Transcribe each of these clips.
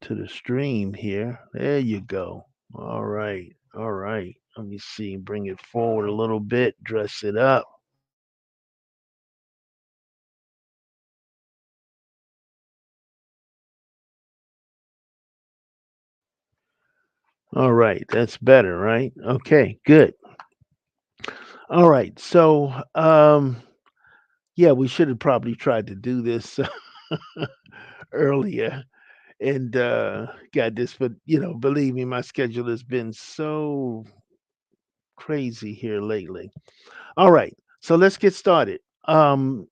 to the stream here. There you go. All right. All right. Let me see. Bring it forward a little bit. Dress it up. All right. That's better, right? Okay. Good. All right. So, yeah, we should have probably tried to do this earlier and got this, but believe me, my schedule has been so crazy here lately. All right, so let's get started. I'm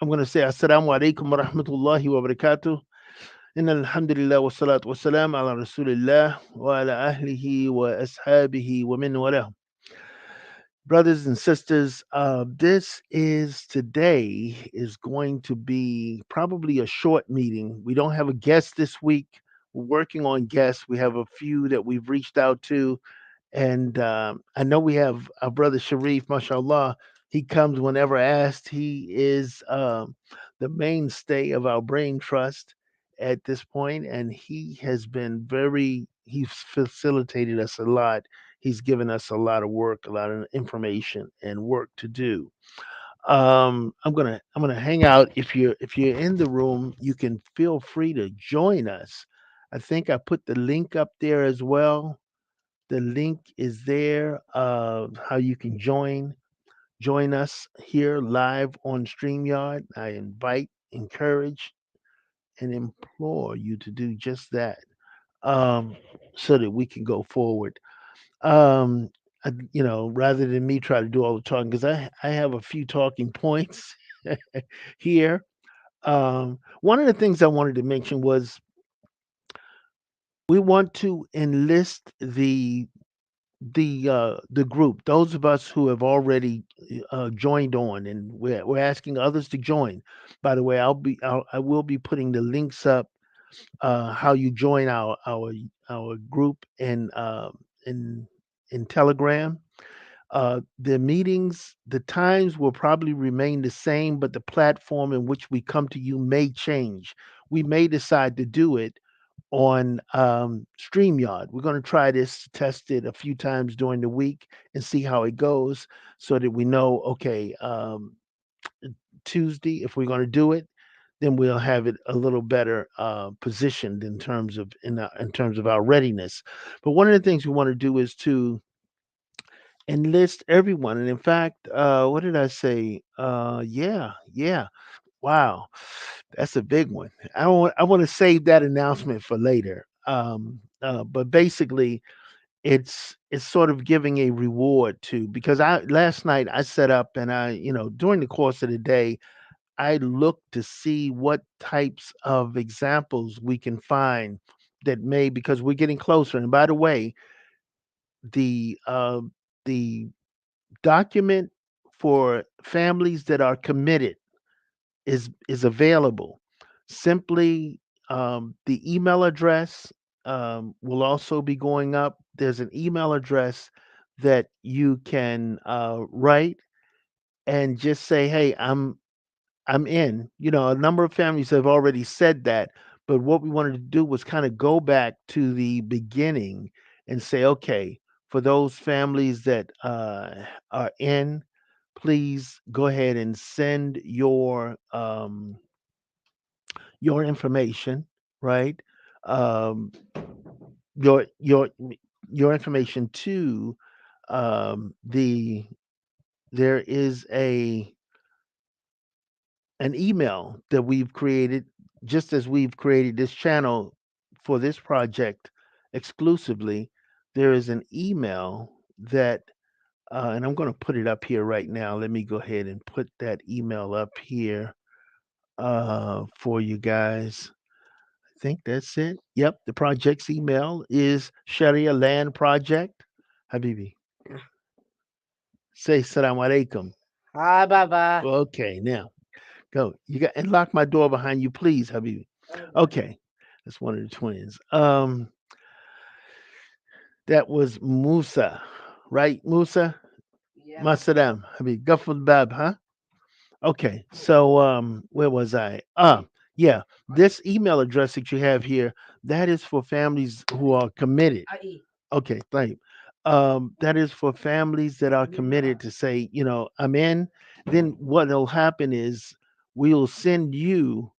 going to say Assalamu alaikum wa rahmatullahi wa barakatuh. Inna alhamdulillah wa salatu wa salam ala rasulillah wa ala ahlihi wa ashabihi wa min wala. Brothers and sisters, this is today is going to be probably a short meeting. We don't have a guest this week. We're working on guests. We have a few that we've reached out to, and I know we have our brother Sharif, mashallah. He comes whenever asked. He is the mainstay of our brain trust at this point, and he has been he's facilitated us a lot. He's given us a lot of work, a lot of information and work to do. I'm gonna hang out. If you're in the room, you can feel free to join us. I think I put the link up there as well. The link is there of how you can join us here live on StreamYard. I invite, encourage, and implore you to do just that, um, so that we can go forward. Rather than me try to do all the talking, because I have a few talking points here. One of the things I wanted to mention was we want to enlist the group, those of us who have already joined on, and we're asking others to join. By the way, I will be putting the links up, how you join our group in in Telegram. The meetings, the times will probably remain the same, but the platform in which we come to you may change. We may decide to do it on StreamYard. We're going to try this, test it a few times during the week and see how it goes so that we know, okay, Tuesday, if we're going to do it, then we'll have it a little better positioned in terms of our readiness. But one of the things we want to do is to enlist everyone. And in fact, what did I say? Yeah, yeah. Wow, that's a big one. I want to save that announcement for later. But basically, it's sort of giving a reward to, because I last night I set up and during the course of the day I looked to see what types of examples we can find that may, because we're getting closer. And by the way, the document for families that are committed is available. Simply, the email address will also be going up. There's an email address that you can write and just say, "Hey, I'm in." A number of families have already said that, but what we wanted to do was kind of go back to the beginning and say, okay, for those families that are in, please go ahead and send your information, right? Um, your your your information to the there is a an email that we've created, just as we've created this channel for this project exclusively. There is an email that, and I'm going to put it up here right now. Let me go ahead and put that email up here for you guys. I think that's it. Yep, the project's email is Sharia Land Project. Habibi, say Salaam Alaikum. Hi, Baba. Okay, now go. You got, and lock my door behind you, please, Habibi. Okay, that's one of the twins. That was Musa, right? Musa, Yeah. Masadam, Habib, Gafur Bab, huh? Okay, so where was I? Yeah, this email address that you have here, That is for families who are committed. Okay, thank you. That is for families that are committed to say, I'm in. Then what will happen is we'll send you,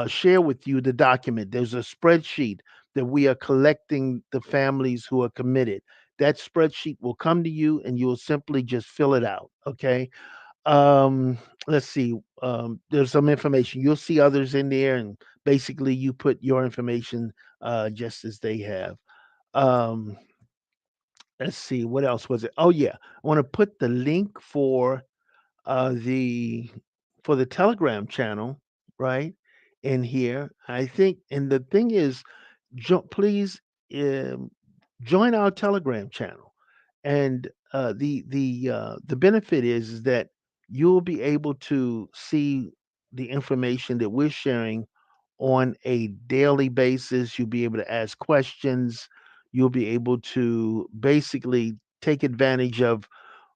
share with you the document. There's a spreadsheet that we are collecting the families who are committed. That spreadsheet will come to you and you'll simply just fill it out. Okay. Um, let's see. There's some information. You'll see others in there, and basically you put your information just as they have. Um, let's see. What else was it? Oh, yeah. I want to put the link the Telegram channel, right, in here. I think, and the thing is, please um, join our Telegram channel. And the benefit is that you'll be able to see the information that we're sharing on a daily basis. You'll be able to ask questions. You'll be able to basically take advantage of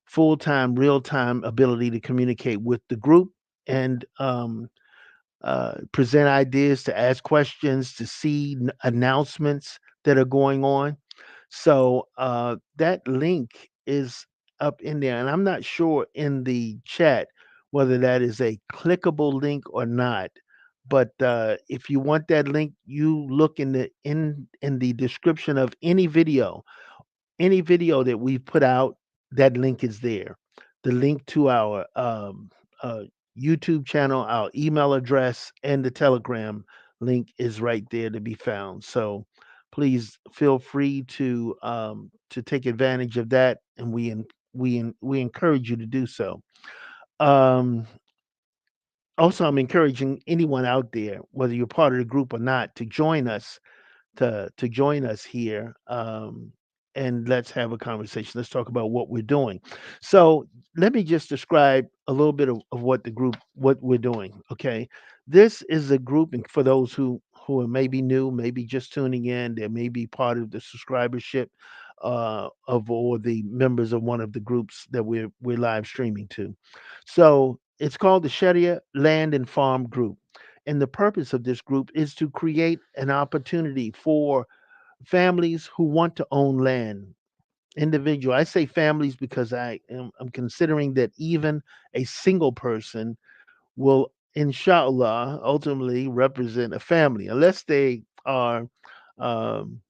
full time, real time ability to communicate with the group and present ideas, to ask questions, to see announcements that are going on. So that link is up in there, and I'm not sure in the chat whether that is a clickable link or not. But if you want that link, you look in the description of any video that we put out, that link is there. The link to our uh, YouTube channel, our email address, and the Telegram link is right there to be found. So please feel free to take advantage of that, and we encourage you to do so. Um, Also, I'm encouraging anyone out there, whether you're part of the group or not, to join us here, and let's have a conversation. Let's talk about what we're doing. So let me just describe a little bit of what we're doing. Okay, this is a group, and for those who are maybe new, maybe just tuning in, they may be part of the subscribership of or the members of one of the groups that we're live streaming to. So it's called the Sharia Land and Farm Group. And the purpose of this group is to create an opportunity for families who want to own land. Individual. I say families because I'm considering that even a single person will, inshallah, ultimately represent a family, unless they are um,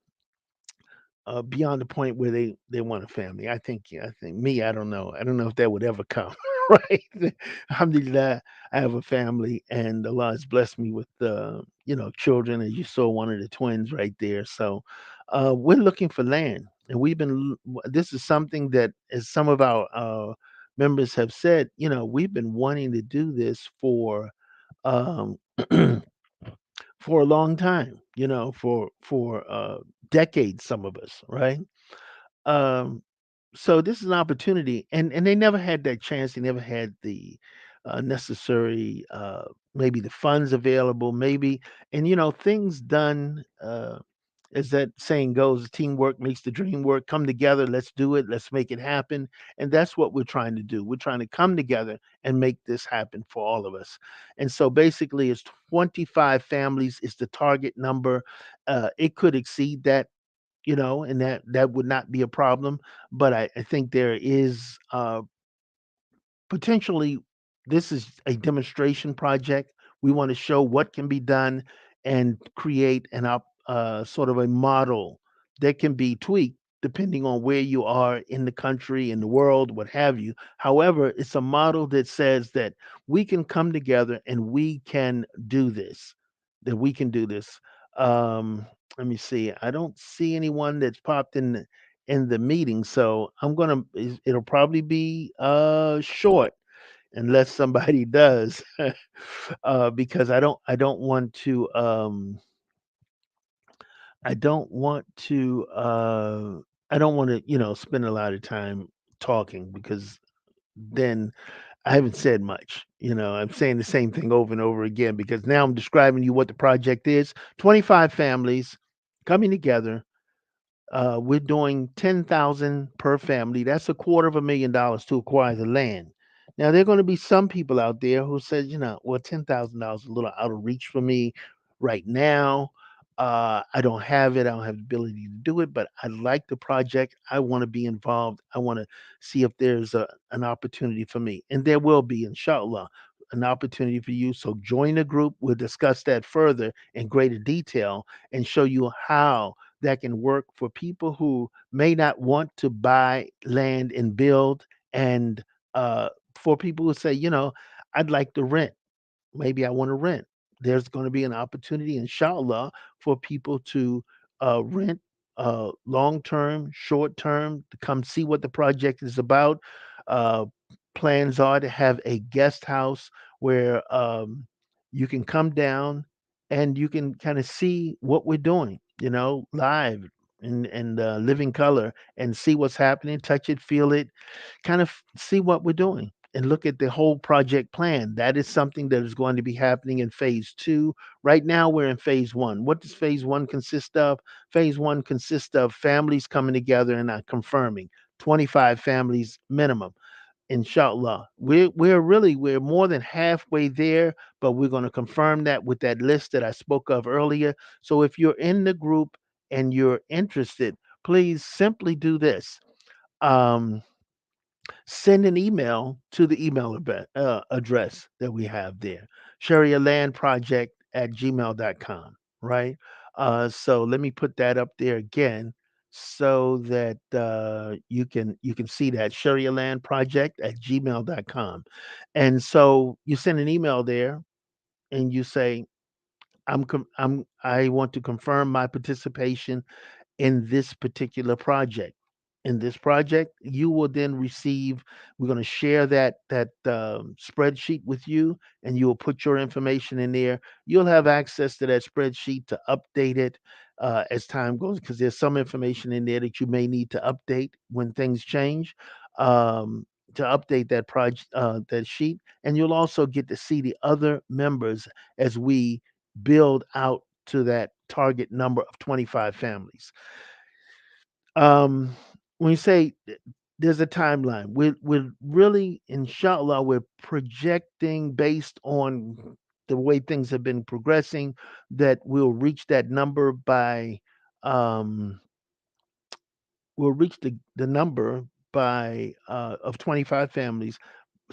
beyond the point where they want a family. I think me. I don't know. I don't know if that would ever come. Right. Alhamdulillah, I have a family, and Allah has blessed me with children. As you saw, one of the twins right there. So we're looking for land, and this is something that, as some of our members have said, we've been wanting to do this um, for a long time. For decades, some of us, right? Um, so this is an opportunity, and they never had that chance. They never had the necessary, maybe the funds available, maybe, and things done. As that saying goes, teamwork makes the dream work. Come together, let's do it, let's make it happen. And that's what we're trying to do. We're trying to come together and make this happen for all of us. And so basically, it's 25 families is the target number. It could exceed that, and that would not be a problem. But I think there is potentially, this is a demonstration project. We want to show what can be done and create sort of a model that can be tweaked depending on where you are in the country, in the world, what have you. However, it's a model that says that we can come together and we can do this, that we can do this. Let me see. I don't see anyone that's popped in the meeting, so it'll probably be short unless somebody does, because I don't want to I don't want to spend a lot of time talking, because then I haven't said much. I'm saying the same thing over and over again, because now I'm describing you what the project is. 25 families coming together. We're doing 10,000 per family. That's $250,000 to acquire the land. Now, there are going to be some people out there who said, well, $10,000 is a little out of reach for me right now. I don't have it. I don't have the ability to do it, but I like the project. I want to be involved. I want to see if there's an opportunity for me. And there will be, inshallah, an opportunity for you. So join the group. We'll discuss that further in greater detail and show you how that can work for people who may not want to buy land and build. And uh, for people who say, I'd like to rent. Maybe I want to rent. There's going to be an opportunity, inshallah, for people to rent long term, short term, to come see what the project is about. Uh, Plans are to have a guest house where you can come down and you can kind of see what we're doing, live in living color and see what's happening, touch it, feel it, kind of see what we're doing and look at the whole project plan. That is something that is going to be happening in phase two. Right now, we're in phase one. What does phase one consist of? Phase one consists of families coming together and confirming 25 families minimum. Inshallah, we're more than halfway there, but we're going to confirm that with that list that I spoke of earlier. So if you're in the group and you're interested, please simply do this. Um, Send an email to the address that we have there, sharialandproject@gmail.com, right? So let me put that up there again so that you can see that sharialandproject@gmail.com. And so you send an email there and you say, I want to confirm my participation in this particular project. In this project, you will then receive. We're going to share that spreadsheet with you, and you will put your information in there. You'll have access to that spreadsheet to update it as time goes, because there's some information in there that you may need to update when things change. To update that project, that sheet, and you'll also get to see the other members as we build out to that target number of 25 families. um when you say there's a timeline, we're really, inshallah, we're projecting based on the way things have been progressing that um we'll reach the number by of 25 families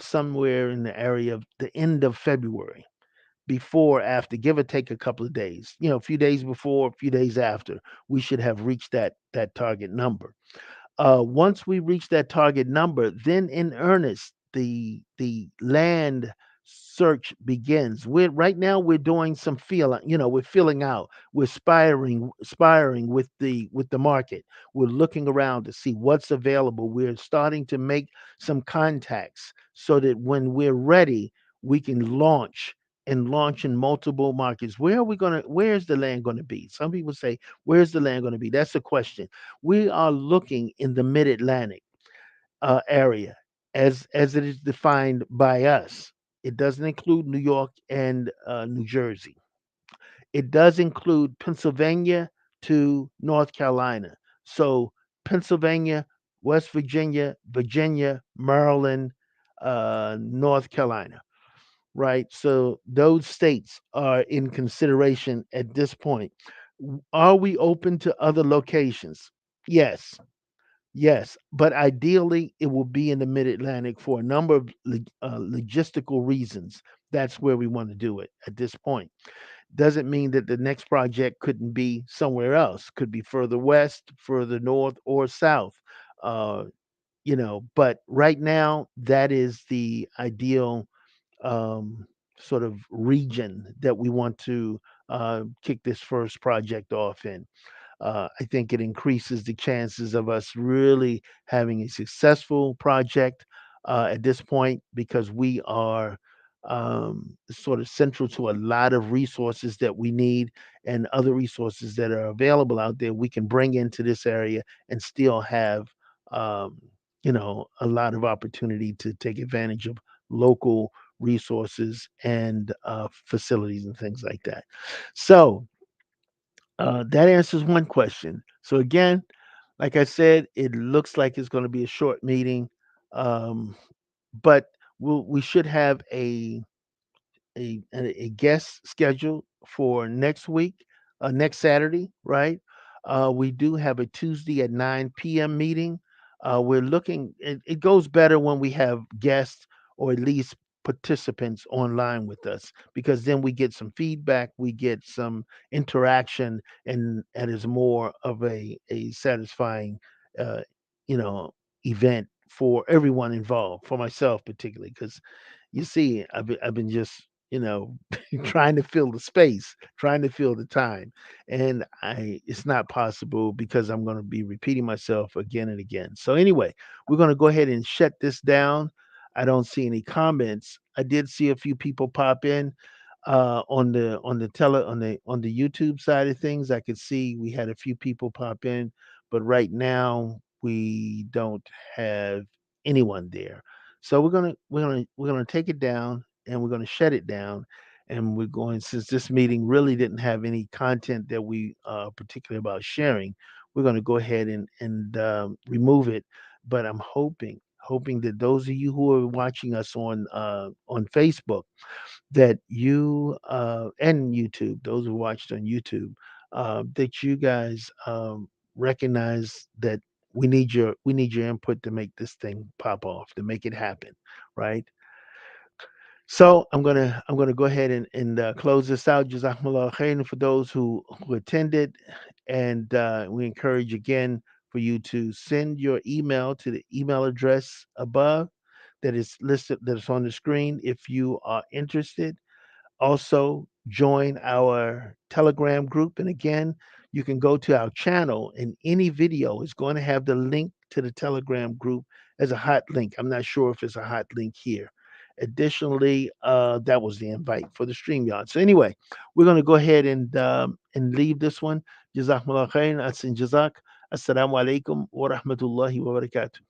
somewhere in the area of the end of February, before, after, give or take a couple of days, a few days before, a few days after, we should have reached that target number. Once we reach that target number, then in earnest, the land search begins. We're right now we're doing some feeling, we're feeling out, we're spiring with the market. We're looking around to see what's available. We're starting to make some contacts so that when we're ready, we can launch in multiple markets. Where's the land going to be? Some people say, where's the land going to be? That's a question. We are looking in the mid-Atlantic area as it is defined by us. It doesn't include New York and New Jersey. It does include Pennsylvania to North Carolina. So Pennsylvania, West Virginia, Virginia, Maryland, North Carolina, right? So those states are in consideration at this point. Are we open to other locations? Yes. Yes, but ideally it will be in the Mid-Atlantic for a number of logistical reasons. That's where we want to do it at this point. Doesn't mean that the next project couldn't be somewhere else. Could be further west, further north, or south. Uh, but right now that is the ideal um, sort of region that we want to kick this first project off in. I think it increases the chances of us really having a successful project at this point, because we are sort of central to a lot of resources that we need, and other resources that are available out there we can bring into this area and still have um, a lot of opportunity to take advantage of local resources and facilities and things like that. So that answers one question. So again, like I said, it looks like it's going to be a short meeting, um, but we should have a guest scheduled for next week. next Saturday, right? We do have a Tuesday at 9 p.m. meeting. We're looking, it goes better when we have guests or at least participants online with us because then we get some feedback, we get some interaction, and that is more of a satisfying, uh, you know, event for everyone involved, for myself particularly, because you see, I've been just, trying to fill the space, trying to fill the time, and I it's not possible because I'm going to be repeating myself again and again. So anyway, we're going to go ahead and shut this down. I don't see any comments. I did see a few people pop in on the YouTube side of things. I could see we had a few people pop in, but right now we don't have anyone there. So we're gonna take it down and we're gonna shut it down, and we're going, since this meeting really didn't have any content that we particularly about sharing, we're gonna go ahead and remove it. But I'm hoping that those of you who are watching us on Facebook, that you and YouTube, those who watched on YouTube, that you guys recognize that we need your input to make this thing pop off, to make it happen, right? So I'm gonna go ahead and close this out. Jazakumullah khairan for those who attended, and we encourage again for you to send your email to the email address above that is listed, that is on the screen, if you are interested. Also, join our Telegram group. And again, you can go to our channel, and any video is going to have the link to the Telegram group as a hot link. I'm not sure if it's a hot link here. Additionally, that was the invite for the StreamYard. So anyway, we're going to go ahead and leave this one. Jazakumullah khairan. Asin jazak. Assalamu alaikum wa rahmatullahi wa barakatuh.